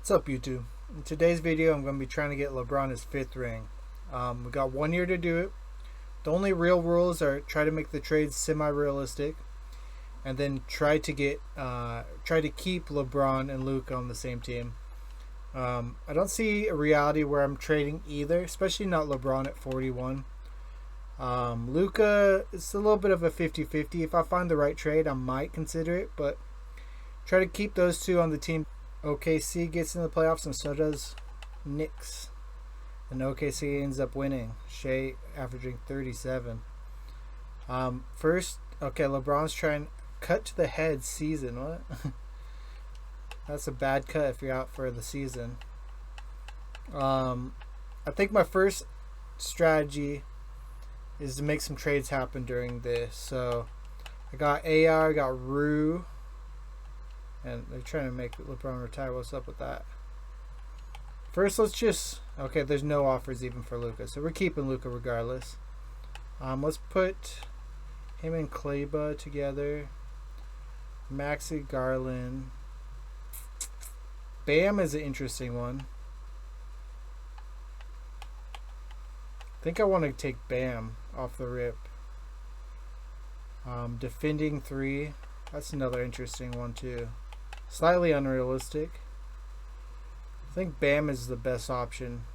What's up, YouTube? In today's video, I'm going to be trying to get LeBron his 5th ring. We got 1 year to do it. The only real rules are try to make the trades semi-realistic, and then try to keep LeBron and Luka on the same team. I don't see a reality where I'm trading either, especially not LeBron at 41. Luka, it's a little bit of a 50-50. If I find the right trade, I might consider it, but try to keep those two on the team. OKC gets in the playoffs, and so does Knicks. And OKC ends up winning. Shea averaging 37. First, okay, LeBron's trying cut to the head season. What? That's a bad cut if you're out for the season. I think my first strategy is to make some trades happen during this. So I got BayArea, I got Rue. And they're trying to make LeBron retire. What's up with that? First, let's just... Okay, there's no offers even for Luka. So we're keeping Luka regardless. Let's put him and Kleba together. Maxi Garland. Bam is an interesting one. I think I want to take Bam off the rip. Defending 3. That's another interesting one too. Slightly unrealistic. I think Bam is the best option.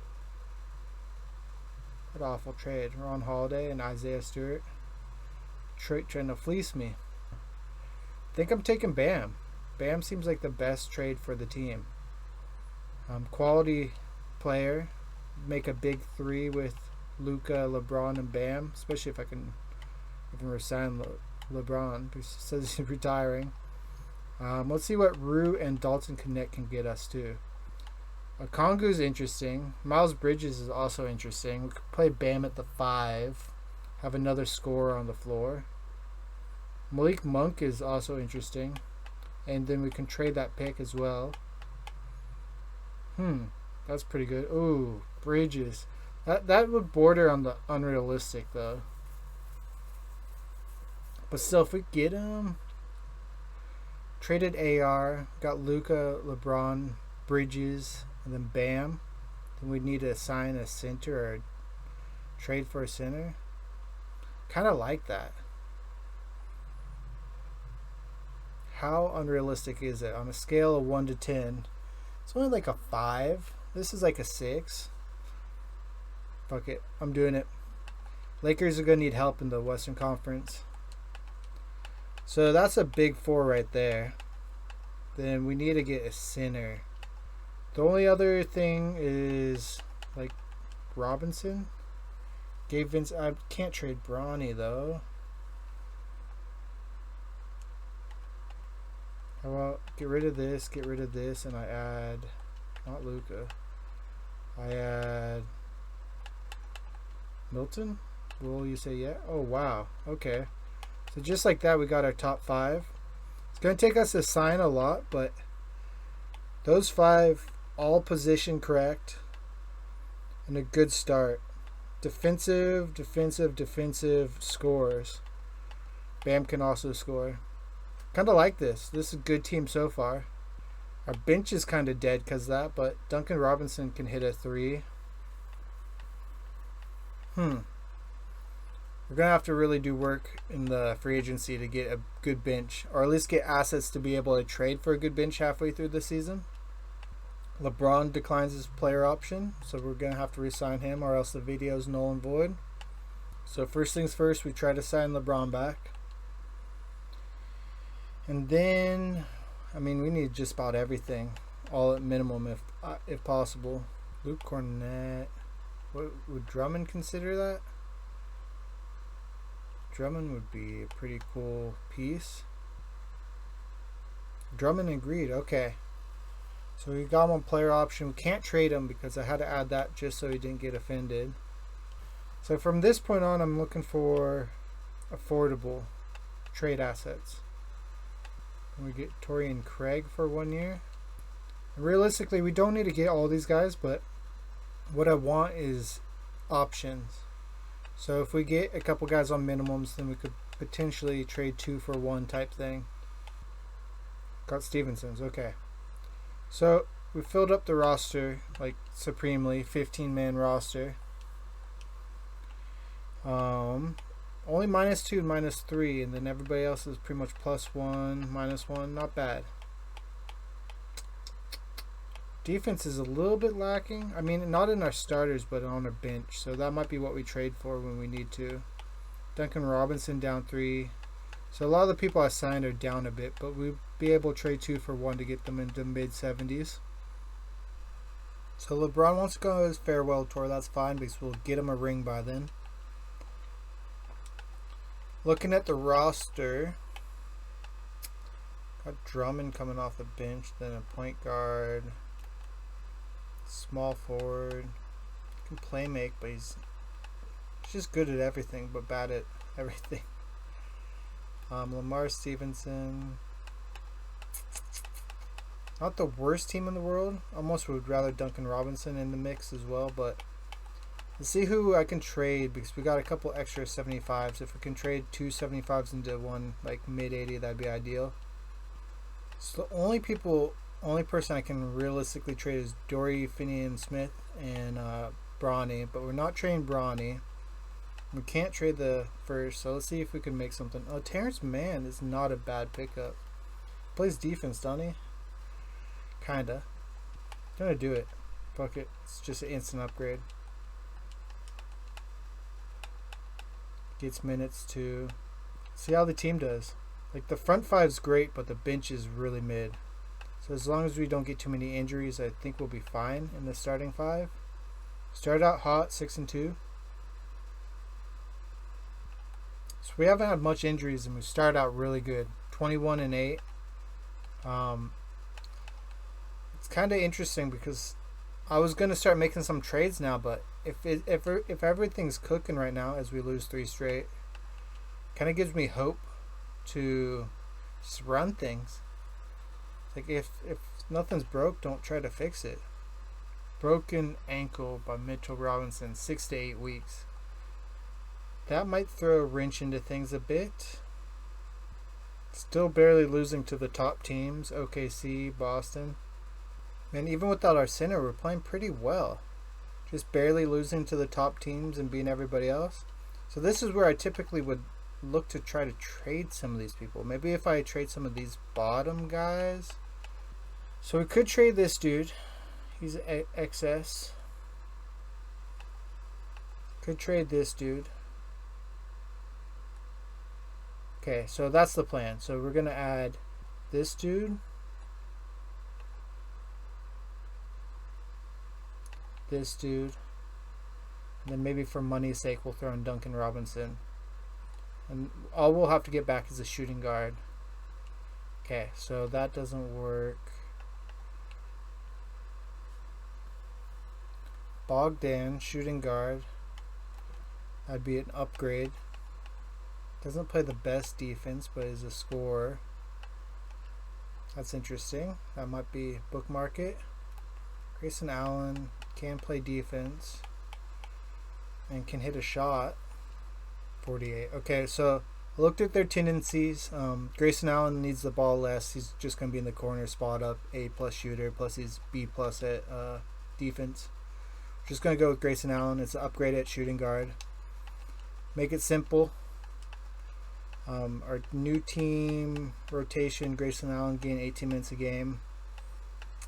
What awful trade. Ron Holiday and Isaiah Stewart. Detroit trying to fleece me. I think I'm taking Bam. Bam seems like the best trade for the team. Quality player. Make a big 3 with Luka, LeBron, and Bam. Especially if I can resign LeBron. He says he's retiring. Let's see what Rue and Dalton Connect can get us too. Kongu's interesting. Miles Bridges is also interesting. We could play Bam at the 5. Have another scorer on the floor. Malik Monk is also interesting. And then we can trade that pick as well. That's pretty good. Ooh, Bridges. That would border on the unrealistic though. But still, if we get him... Traded AR, got Luka, LeBron, Bridges, and then Bam. Then we need to assign a center or trade for a center. Kind of like that. How unrealistic is it? On a scale of 1 to 10, it's only like a 5. This is like a 6. Fuck it, I'm doing it. Lakers are going to need help in the Western Conference. So that's a big 4 right there. Then we need to get a center. The only other thing is like Robinson. Gabe Vince. I can't trade Bronny though. How about get rid of this, and I add not Luka. I add Milton. Will you say yeah? Oh wow. Okay. So just like that, we got our top 5. It's going to take us to sign a lot, but those 5 all position correct and a good start. Defensive scores. Bam can also score. Kind of like this. This is a good team so far. Our bench is kind of dead because of that, but Duncan Robinson can hit a 3. We're going to have to really do work in the free agency to get a good bench, or at least get assets to be able to trade for a good bench halfway through the season. LeBron declines his player option, so we're going to have to re-sign him, or else the video is null and void. So first things first, we try to sign LeBron back. And then, I mean, we need just about everything, all at minimum if possible. Luke Cornett. What, would Drummond consider that? Drummond would be a pretty cool piece. Drummond agreed. Okay. So we got him on player option. We can't trade him because I had to add that just so he didn't get offended. So from this point on, I'm looking for affordable trade assets. And we get Torian Craig for 1 year. And realistically, we don't need to get all these guys, but what I want is options. So if we get a couple guys on minimums, then we could potentially trade 2 for 1 type thing. Got Stevenson's, okay. So we filled up the roster like supremely, 15-man roster. Only -2 and -3, and then everybody else is pretty much +1, -1. Not bad. Defense is a little bit lacking. I mean, not in our starters, but on our bench. So that might be what we trade for when we need to. Duncan Robinson down 3. So a lot of the people I signed are down a bit, but we'll be able to trade 2 for 1 to get them into mid-70s. So LeBron wants to go on his farewell tour. That's fine because we'll get him a ring by then. Looking at the roster, got Drummond coming off the bench, then a point guard, small forward, can play make, but he's just good at everything, but bad at everything. Lamar Stevenson, not the worst team in the world. Almost would rather Duncan Robinson in the mix as well, but let's see who I can trade because we got a couple extra 75s. If we can trade 2 75s into one like mid-80, that'd be ideal. So the only person I can realistically trade is Dory Finney-Smith and Bronny, but we're not trading Bronny. We can't trade the first, so let's see if we can make something. Oh, Terrence Mann is not a bad pickup. Plays defense, doesn't he? Kinda. Gonna do it. Fuck it. It's just an instant upgrade. Gets minutes too. See how the team does. Like the front five's great, but the bench is really mid. So as long as we don't get too many injuries, I think we'll be fine in the starting 5. Started out hot, 6-2. So we haven't had much injuries, and we started out really good, 21-8. It's kind of interesting because I was gonna start making some trades now, but if everything's cooking right now as we lose 3 straight, kind of gives me hope to just run things. It's like if nothing's broke, don't try to fix it. Broken ankle by Mitchell Robinson, 6 to 8 weeks. That might throw a wrench into things a bit. Still barely losing to the top teams, OKC, Boston. And even without our center, we're playing pretty well. Just barely losing to the top teams and beating everybody else. So this is where I typically would look to try to trade some of these people. Maybe if I trade some of these bottom guys. So we could trade this dude. He's XS. Could trade this dude. Okay, so that's the plan. So we're going to add this dude. This dude. And then maybe for money's sake, we'll throw in Duncan Robinson. And all we'll have to get back is a shooting guard. Okay, so that doesn't work. Bogdan, shooting guard. That'd be an upgrade. Doesn't play the best defense, but is a scorer. That's interesting. That might be bookmark it. Grayson Allen can play defense and can hit a shot. 48. Okay, so I looked at their tendencies. Grayson Allen needs the ball less. He's just going to be in the corner, spot up, A+ shooter, plus he's B+ at defense. Just going to go with Grayson Allen. It's an upgrade at shooting guard. Make it simple. Our new team rotation, Grayson Allen gain 18 minutes a game.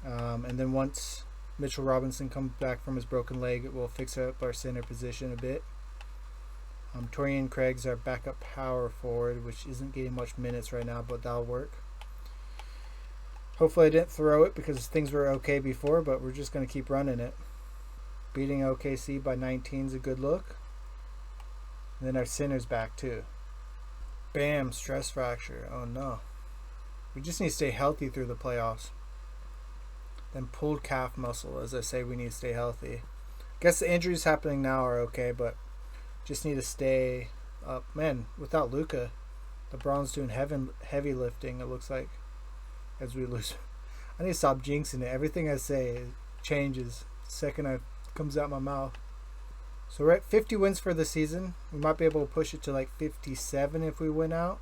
And then once Mitchell Robinson comes back from his broken leg, it will fix up our center position a bit. Torian Craig's our backup power forward, which isn't getting much minutes right now, but that'll work. Hopefully I didn't throw it because things were okay before, but we're just going to keep running it. Beating OKC by 19 is a good look. And then our center's back too. Bam, stress fracture. Oh no. We just need to stay healthy through the playoffs. Then pulled calf muscle. As I say, we need to stay healthy. Guess the injuries happening now are okay, but just need to stay up. Man, without Luka, LeBron's doing heavy lifting, it looks like, as we lose. I need to stop jinxing it. Everything I say changes the second it comes out my mouth. So we're at 50 wins for the season. We might be able to push it to like 57 if we win out.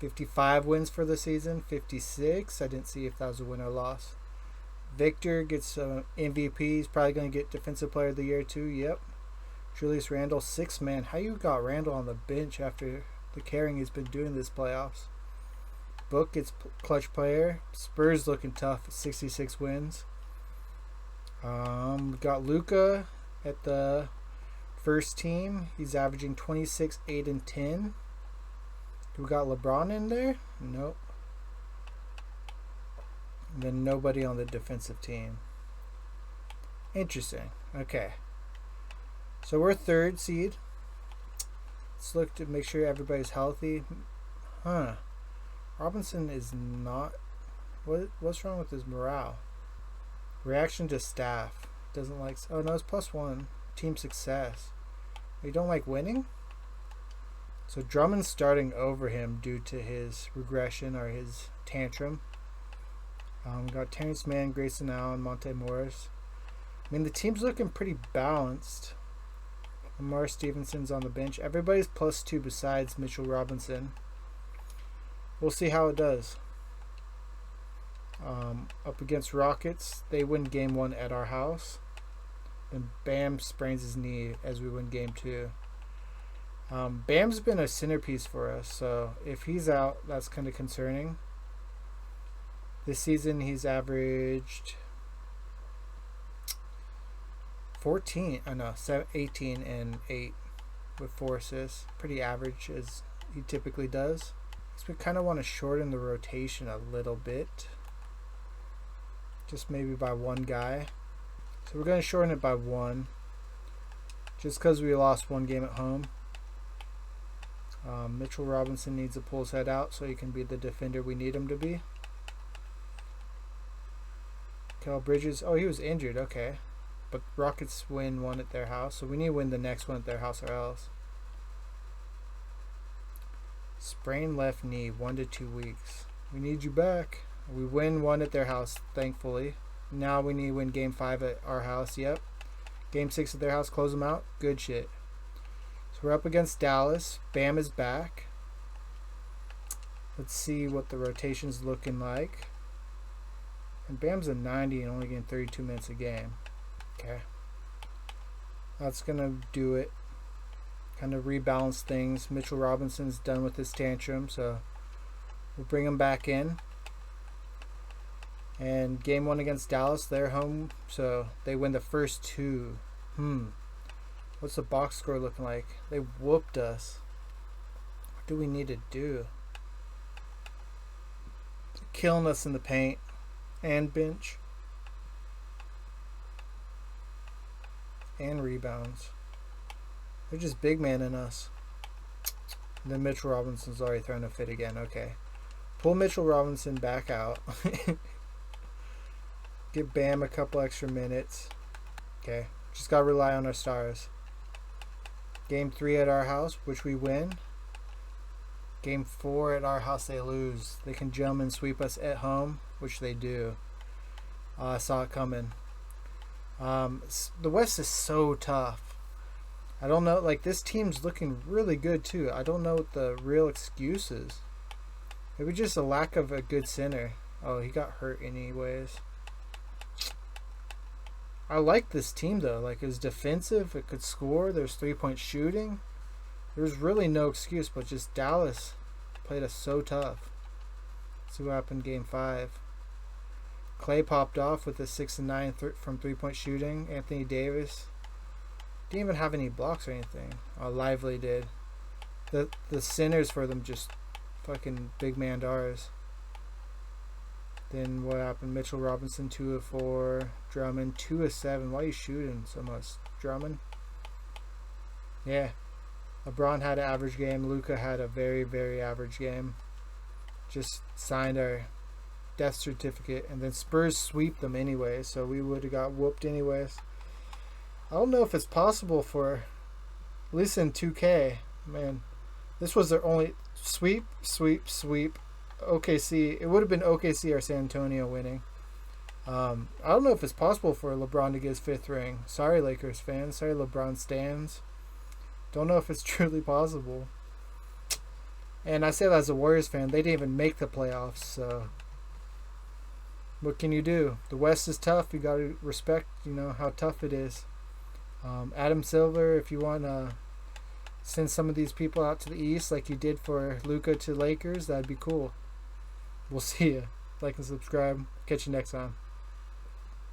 55 wins for the season. 56. I didn't see if that was a win or loss. Victor gets MVP. He's probably going to get Defensive Player of the Year too. Yep. Julius Randle, 6 man. How you got Randle on the bench after the carrying he's been doing this playoffs? Book gets Clutch Player. Spurs looking tough at 66 wins. We got Luka at the first team. He's averaging 26, 8, and 10. Do we got LeBron in there? Nope. And then nobody on the defensive team. Interesting. Okay. So we're third seed. Let's look to make sure everybody's healthy. Huh. Robinson is not... What's wrong with his morale? Reaction to staff. Doesn't like... Oh, no, it's +1. Team success. You don't like winning? So Drummond's starting over him due to his regression or his tantrum. Got Terrence Mann, Grayson Allen, Monte Morris. I mean, the team's looking pretty balanced. Lamar Stevenson's on the bench. Everybody's +2 besides Mitchell Robinson. We'll see how it does. Up against Rockets, they win game 1 at our house. And Bam sprains his knee as we win game 2. Bam's been a centerpiece for us, so if he's out, that's kind of concerning. This season, he's averaged 18 and 8 with 4 assists. Pretty average as he typically does. So we kind of want to shorten the rotation a little bit. Just maybe by 1 guy. So we're going to shorten it by 1. Just because we lost 1 game at home. Mitchell Robinson needs to pull his head out so he can be the defender we need him to be. Kel Bridges, oh, he was injured, okay. But Rockets win 1 at their house, so we need to win the next one at their house or else. Sprained left knee, 1 to 2 weeks. We need you back. We win 1 at their house, thankfully. Now we need to win game 5 at our house, yep. Game 6 at their house, close them out. Good shit. So we're up against Dallas. Bam is back. Let's see what the rotation's looking like. And Bam's a 90 and only getting 32 minutes a game. Okay. That's going to do it. Kind of rebalance things. Mitchell Robinson's done with his tantrum, so we'll bring him back in. And game 1 against Dallas, they're home, so they win the first 2. What's the box score looking like? They whooped us. What do we need to do? They're killing us in the paint and bench and rebounds. They're just big man in us. And then Mitchell Robinson's already throwing a fit again. Okay. Pull Mitchell Robinson back out. Give Bam a couple extra minutes. Okay. Just got to rely on our stars. Game 3 at our house, which we win. Game 4 at our house, they lose. They can jump and sweep us at home, which they do. I saw it coming. The West is so tough. I don't know. Like, this team's looking really good, too. I don't know what the real excuse is. Maybe just a lack of a good center. Oh, he got hurt anyways. I like this team, though. Like, it was defensive. It could score. There's 3-point shooting. There's really no excuse, but just Dallas played us so tough. Let's see what happened in Game 5. Clay popped off with a 6 and 9 from 3-point shooting. Anthony Davis didn't even have any blocks or anything. Lively did. The centers for them just fucking big man dars. Then what happened? Mitchell Robinson 2 of 4. Drummond 2 of 7. Why are you shooting so much, Drummond? Yeah. LeBron had an average game. Luka had a very, very average game. Just signed our death certificate. And then Spurs sweep them anyway, so we would have got whooped anyways. I don't know if it's possible for, at least in 2K, man. This was their only sweep. OKC. It would have been OKC or San Antonio winning. I don't know if it's possible for LeBron to get his 5th ring. Sorry, Lakers fans. Sorry, LeBron stans. Don't know if it's truly possible. And I say that as a Warriors fan. They didn't even make the playoffs, so what can you do? The West is tough. You got to respect, how tough it is. Adam Silver, if you want to send some of these people out to the East like you did for Luka to Lakers, that'd be cool. We'll see you. Like and subscribe. Catch you next time.